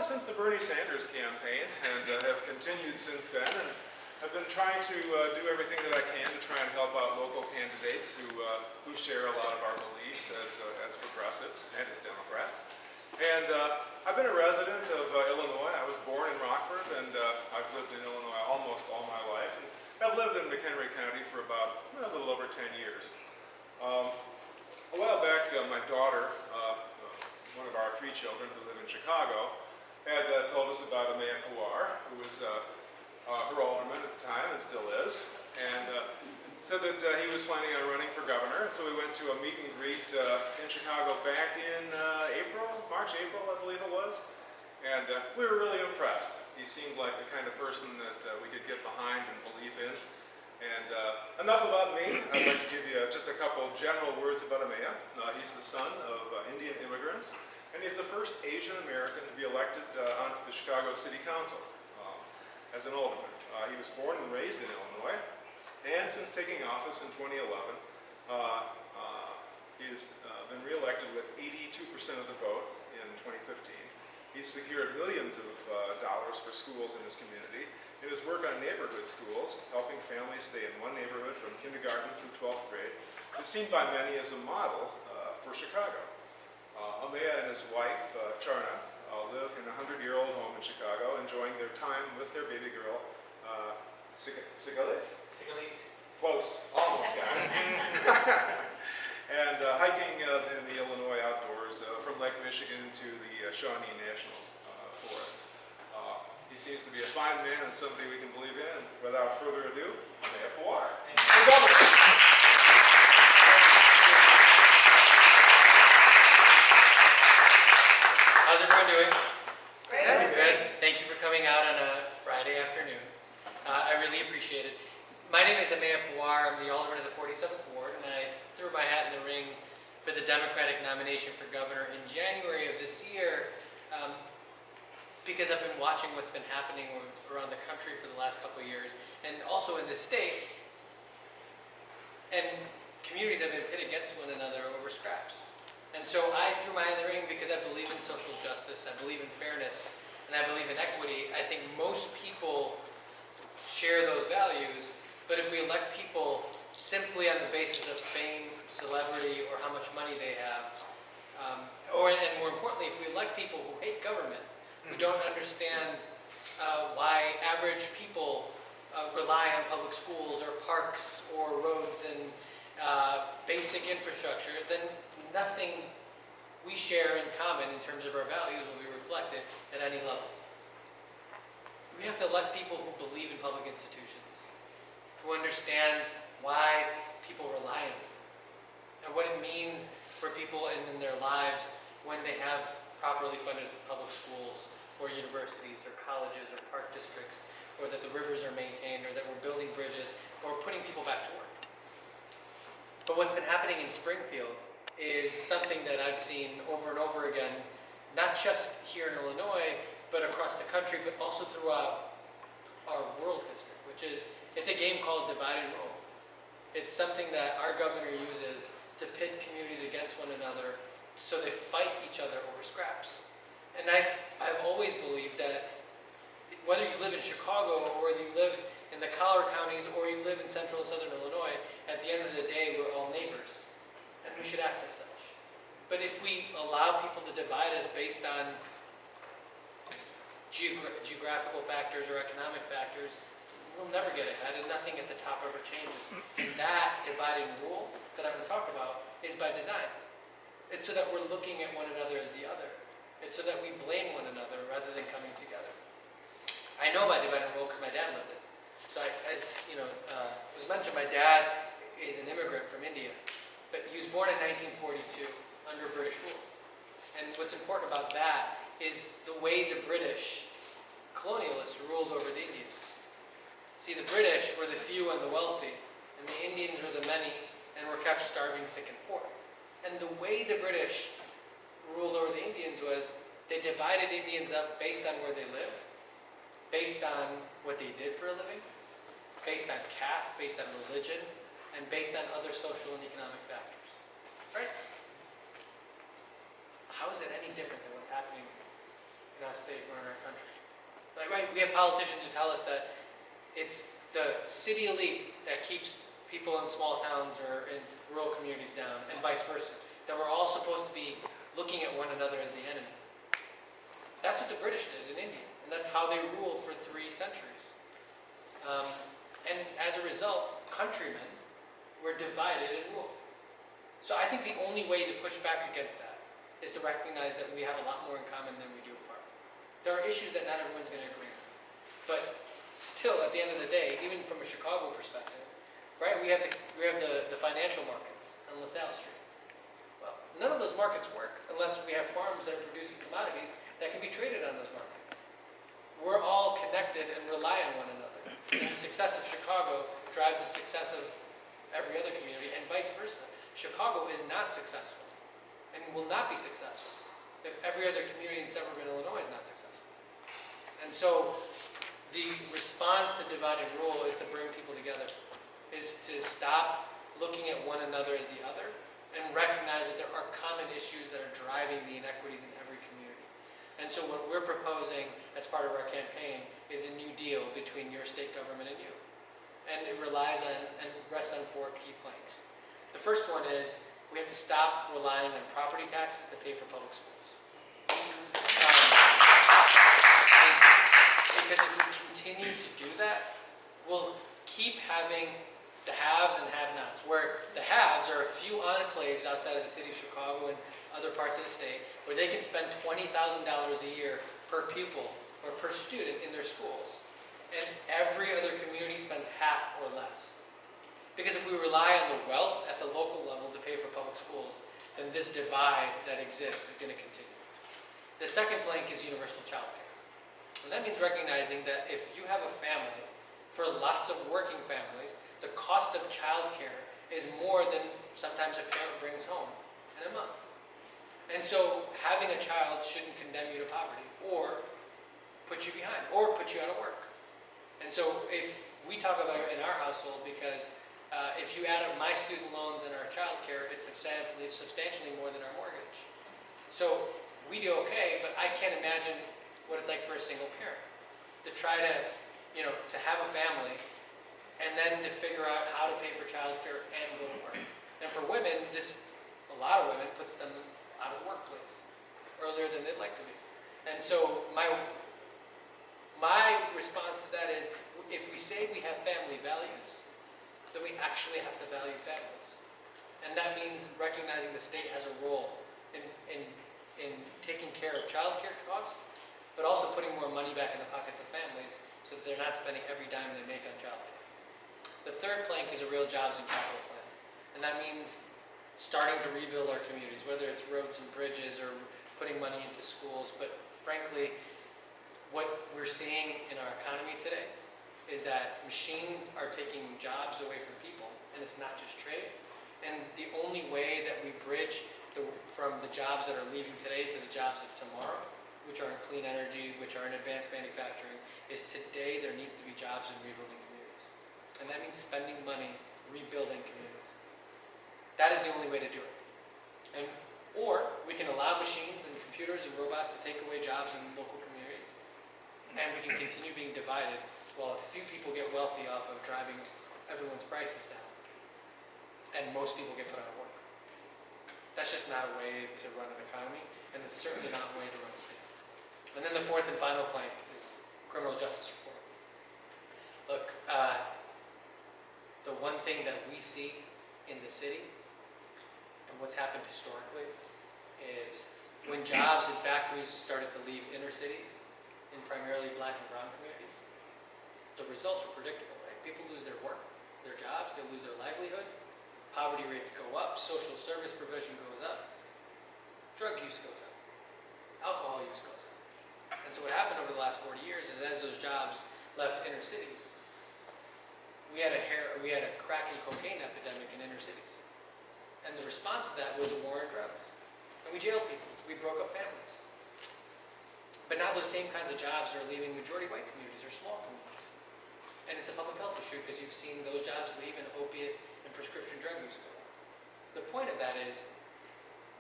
ever since the Bernie Sanders campaign, and have continued since then. And I've been trying to do everything that I can to try and help out local candidates who share a lot of our beliefs as progressives and as Democrats. And I've been a resident of Illinois. I was born in Rockford, and I've lived in Illinois almost all my life. And I've lived in McHenry County for about a little over 10 years. A while back, my daughter, one of our 3 children who live in Chicago, had told us about Ameya Pawar, who was her alderman at the time and still is, and said that he was planning on running for governor. And so we went to a meet and greet in Chicago back in March, April, I believe it was. And we were really impressed. He seemed like the kind of person that we could get behind and believe in. And enough about me. I'd like to give you just a couple general words about Ameya. He's the son of Indian immigrants, and he's the first Asian American to be elected onto the Chicago City Council as an alderman. He was born and raised in Illinois, and since taking office in 2011, he has been reelected with 82% of the vote in 2015. He's secured millions of dollars for schools in his community. In his work on neighborhood schools, helping families stay in one neighborhood from kindergarten through 12th grade, is seen by many as a model for Chicago. Ameya and his wife, Charna, live in a 100-year-old home in Chicago, enjoying their time with their baby girl, Sigalit? Close, almost got it. And hiking in the Illinois outdoors from Lake Michigan to the Shawnee National Forest. He seems to be a fine man and somebody we can believe in. Without further ado, Ameya Pawar. How's everyone doing? Great. Good. Thank you for coming out on a Friday afternoon. I really appreciate it. My name is Ameya Pawar. I'm the alderman of the 47th Ward, and I threw my hat in the ring for the Democratic nomination for governor in January of this year because I've been watching what's been happening around the country for the last couple of years, and also in this state. And communities have been pit against one another over scraps. And so I threw my hat in the ring because I believe in social justice, I believe in fairness, and I believe in equity. I think most people share those values, but if we elect people simply on the basis of fame, celebrity, or how much money they have, and more importantly, if we elect people who hate government, who don't understand why average people rely on public schools or parks or roads and basic infrastructure, then nothing we share in common in terms of our values will be reflected at any level. We have to elect people who believe in public institutions, who understand why people rely on them, and what it means for people in their lives when they have properly funded public schools or universities or colleges or park districts, or that the rivers are maintained, or that we're building bridges, or putting people back to work. But what's been happening in Springfield is something that I've seen over and over again, not just here in Illinois, but across the country, but also throughout our world history, which is, it's a game called divide and rule. It's something that our governor uses to pit communities against one another so they fight each other over scraps. And I've always believed that whether you live in Chicago or whether you live in the collar counties or you live in central and southern Illinois, at the end of the day, we're all neighbors, and we should act as such. But if we allow people to divide us based on geographical factors or economic factors, we'll never get ahead, and nothing at the top ever changes. And that dividing rule that I'm going to talk about is by design. It's so that we're looking at one another as the other. It's so that we blame one another rather than coming together. I know my dividing rule because my dad lived it. So as was mentioned, my dad is an immigrant from India, but he was born in 1942 under British rule. And what's important about that is the way the British colonialists ruled over the Indians. See, the British were the few and the wealthy, and the Indians were the many and were kept starving, sick, and poor. And the way the British ruled over the Indians was they divided Indians up based on where they lived, based on what they did for a living, based on caste, based on religion, and based on other social and economic factors. Right? How is it any different than what's happening in best state run in our country. Like, right, we have politicians who tell us that it's the city elite that keeps people in small towns or in rural communities down, and vice versa. That we're all supposed to be looking at one another as the enemy. That's what the British did in India, and that's how they ruled for 3 centuries. And as a result, countrymen were divided and ruled. So I think the only way to push back against that is to recognize that we have a lot more in common than we do apart. There are issues that not everyone's going to agree on. But still, at the end of the day, even from a Chicago perspective, right, we have the financial markets on LaSalle Street. Well, none of those markets work unless we have farms that are producing commodities that can be traded on those markets. We're all connected and rely on one another. And the success of Chicago drives the success of every other community, and vice versa. Chicago is not successful and will not be successful if every other community in suburban Illinois is not successful. And so the response to divide and rule is to bring people together, is to stop looking at one another as the other and recognize that there are common issues that are driving the inequities in every community. And so what we're proposing as part of our campaign is a new deal between your state government and you. And it relies on and rests on 4 key planks. The first one is we have to stop relying on property taxes to pay for public schools. Because if we continue to do that, we'll keep having the haves and have-nots, where the haves are a few enclaves outside of the city of Chicago and other parts of the state, where they can spend $20,000 a year per pupil or per student in their schools. And every other community spends half or less. Because if we rely on the wealth at the local level to pay for public schools, then this divide that exists is going to continue. The second plank is universal child care. And that means recognizing that if you have a family, for lots of working families, the cost of child care is more than sometimes a parent brings home in a month. And so having a child shouldn't condemn you to poverty or put you behind or put you out of work. And so if we talk about it in our household, because if you add up my student loans and our child care, it's substantially more than our mortgage. So we do okay, but I can't imagine what it's like for a single parent to try to, to have a family and then to figure out how to pay for child care and go to work. And for women, a lot of women puts them out of the workplace earlier than they'd like to be. And so my response to that is, if we say we have family values, then we actually have to value families. And that means recognizing the state has a role in taking care of child care costs, but also putting more money back in the pockets of families so that they're not spending every dime they make on child care. The third plank is a real jobs and capital plan. And that means starting to rebuild our communities, whether it's roads and bridges or putting money into schools. But frankly, what we're seeing in our economy today is that machines are taking jobs away from people, and it's not just trade. And the only way that we bridge from the jobs that are leaving today to the jobs of tomorrow, which are in clean energy, which are in advanced manufacturing, is today there needs to be jobs in rebuilding communities. And that means spending money rebuilding communities. That is the only way to do it. Or we can allow machines and computers and robots to take away jobs in local communities, and we can continue being divided while a few people get wealthy off of driving everyone's prices down, and most people get put out of work. That's just not a way to run an economy, and it's certainly not a way to run a state. And then the fourth and final plank is criminal justice reform. Look, the one thing that we see in the city, and what's happened historically, is when jobs and factories started to leave inner cities, in primarily black and brown communities, the results were predictable, right? People lose their work, their jobs, they lose their livelihood, poverty rates go up, social service provision goes up, drug use goes up, alcohol use goes up. And so what happened over the last 40 years is as those jobs left inner cities, we had a crack and cocaine epidemic in inner cities. And the response to that was a war on drugs. And we jailed people, we broke up families. But now those same kinds of jobs are leaving majority white communities or small communities. And it's a public health issue because you've seen those jobs leave and opiate and prescription drug use go up. The point of that is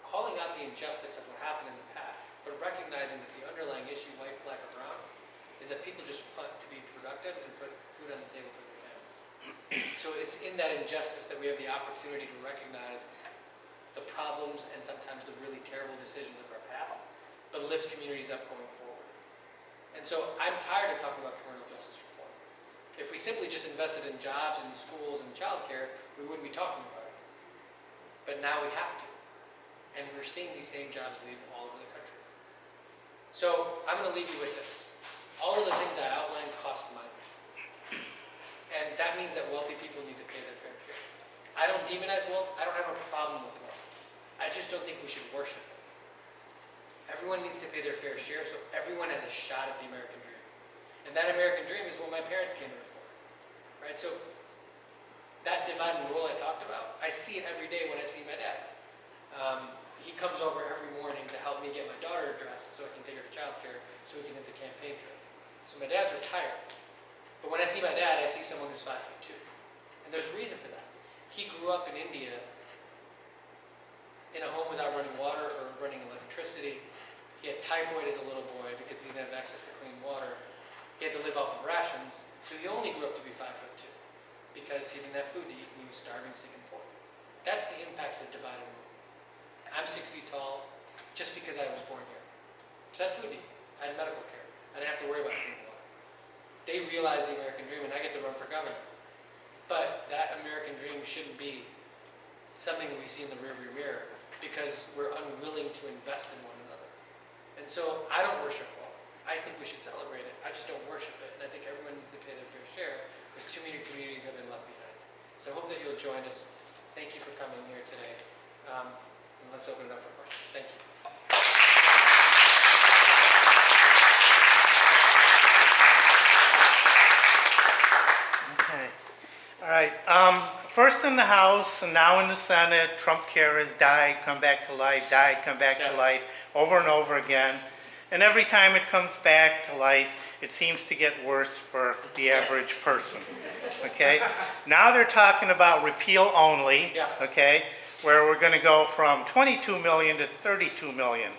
calling out the injustice of what happened in the past, but recognizing that the underlying issue why it's in that injustice that we have the opportunity to recognize the problems and sometimes the really terrible decisions of our past, but lift communities up going forward. And so I'm tired of talking about criminal justice reform. If we simply just invested in jobs and schools and childcare, we wouldn't be talking about it. But now we have to. And we're seeing these same jobs leave all over the country. So I'm going to leave you with this. All of the things I outlined cost money. And that means that wealthy people need to pay their fair share. I don't demonize wealth. I don't have a problem with wealth. I just don't think we should worship it. Everyone needs to pay their fair share so everyone has a shot at the American dream. And that American dream is what my parents came here for. Right? So that divide and rule I talked about, I see it every day when I see my dad. He comes over every morning to help me get my daughter dressed so I can take her to childcare so we can hit the campaign trip. So my dad's retired. But when I see my dad, I see someone who's 5'2". And there's a reason for that. He grew up in India in a home without running water or running electricity. He had typhoid as a little boy because he didn't have access to clean water. He had to live off of rations, so he only grew up to be 5'2", because he didn't have food to eat and he was starving, sick, and poor. That's the impacts of divide and rule. I'm 6 feet tall just because I was born here. So I had food to eat. I had medical care. I didn't have to worry about clean water. They realized the American dream, and I get to run for governor. But that American dream shouldn't be something that we see in the rearview mirror because we're unwilling to invest in one another. And so I don't worship wealth. I think we should celebrate it. I just don't worship it. And I think everyone needs to pay their fair share because too many communities have been left behind. So I hope that you'll join us. Thank you for coming here today. And let's open it up for questions. Thank you. Okay. All right. First in the House and now in the Senate, Trump care has died, come back to life, died, come back to life, over and over again. And every time it comes back to life, it seems to get worse for the average person. Okay? Now they're talking about repeal only, okay, where we're going to go from 22 million to 32 million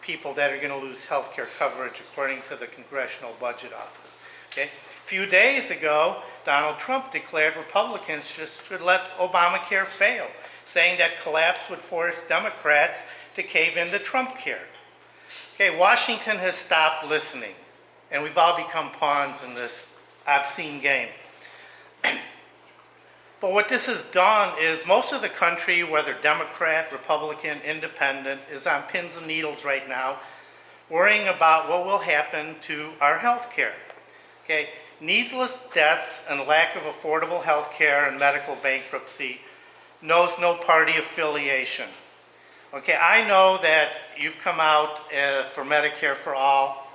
people that are going to lose health care coverage according to the Congressional Budget Office. Okay? A few days ago, Donald Trump declared Republicans should let Obamacare fail, saying that collapse would force Democrats to cave into Trump care. Okay, Washington has stopped listening, and we've all become pawns in this obscene game. But what this has done is most of the country, whether Democrat, Republican, Independent, is on pins and needles right now, worrying about what will happen to our health care. Okay, needless deaths and lack of affordable health care and medical bankruptcy knows no party affiliation. Okay, I know that you've come out for Medicare for all,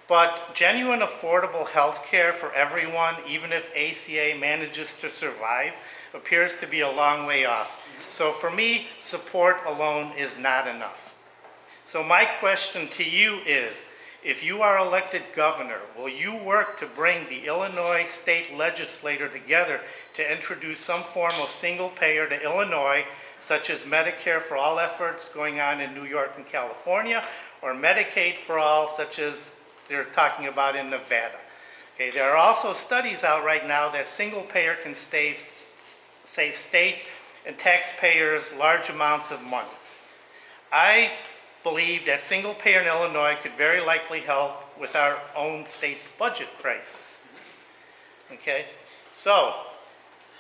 but genuine affordable health care for everyone, even if ACA manages to survive, appears to be a long way off. So for me, support alone is not enough. So my question to you is, if you are elected governor, will you work to bring the Illinois state legislature together to introduce some form of single payer to Illinois, such as Medicare for all efforts going on in New York and California, or Medicaid for all, such as they're talking about in Nevada? Okay, there are also studies out right now that single payer can save states and taxpayers large amounts of money. I believe that single payer in Illinois could very likely help with our own state's budget crisis. Okay, so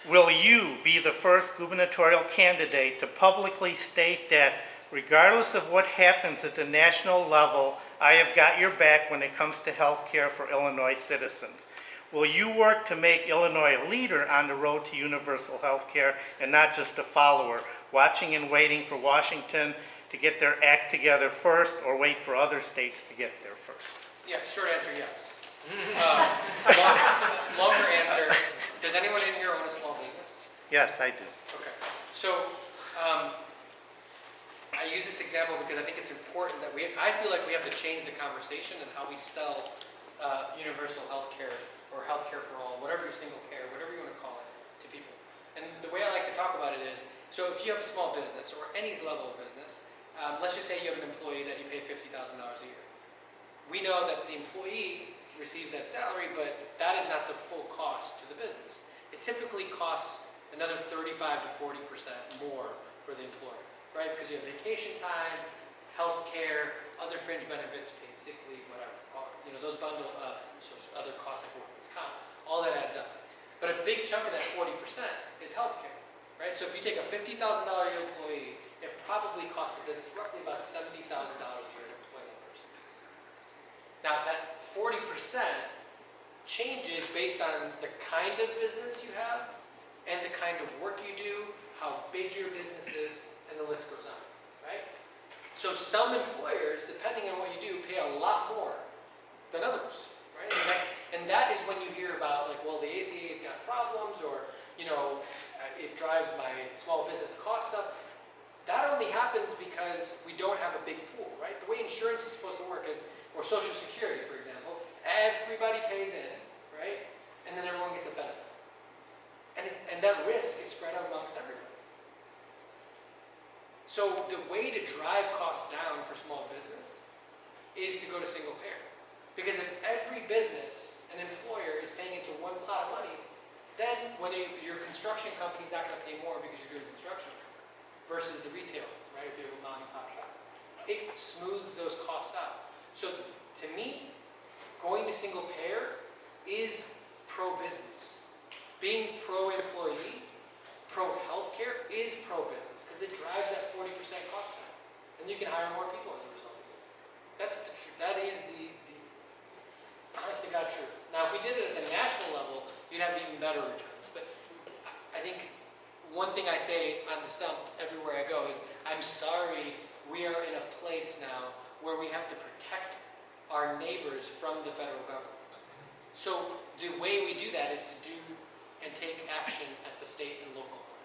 will you be the first gubernatorial candidate to publicly state that regardless of what happens at the national level, I have got your back when it comes to health care for Illinois citizens? Will you work to make Illinois a leader on the road to universal health care and not just a follower, watching and waiting for Washington to get their act together first or wait for other states to get there first? Yeah, short answer, yes. Longer answer, does anyone in here own a small business? Yes, I do. Okay. So I use this example because I think it's important that I feel like we have to change the conversation and how we sell universal health care or health care for all, whatever your single payer, whatever you want to call it, to people. And the way I like to talk about it is, so if you have a small business or any level of business, let's just say you have an employee that you pay $50,000 a year. We know that the employee receives that salary, but that is not the full cost to the business. It typically costs another 35 to 40% more for the employer, right? Because you have vacation time, health care, other fringe benefits, paid sick leave, whatever. You know, those bundle so other costs like workman's comp, all that adds up. But a big chunk of that 40% is health care, right? So if you take a $50,000 a year employee, it probably costs the business roughly about $70,000 a year to employ that person. Now that 40% changes based on the kind of business you have and the kind of work you do, how big your business is, and the list goes on, right? So some employers, depending on what you do, pay a lot more than others, right? And that is when you hear about, like, well, the ACA's got problems, or, you know, it drives my small business costs up. That only happens because we don't have a big pool, right? The way insurance is supposed to work is, or Social Security, for example, everybody pays in, right? And then everyone gets a benefit. And that risk is spread out amongst everybody. So the way to drive costs down for small business is to go to single payer. Because if every business, an employer, is paying into one pot of money, then whether your construction company is not going to pay more because you're doing construction versus the retail, right, if you have a mom and pop shop, it smooths those costs out. So to me, going to single payer is pro-business. Being pro-employee, pro-healthcare is pro-business because it drives that 40% cost down. And you can hire more people as a result of it. That's the truth. That is the honest to God truth. Now, if we did it at the national level, you'd have even better returns. But I think one thing I say on the stump everywhere I go is, I'm sorry, we are in a place now where we have to protect our neighbors from the federal government. So the way we do that is to do and take action at the state and local level.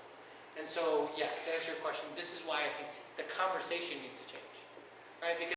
And so, yes, to answer your question, this is why I think the conversation needs to change, right? Because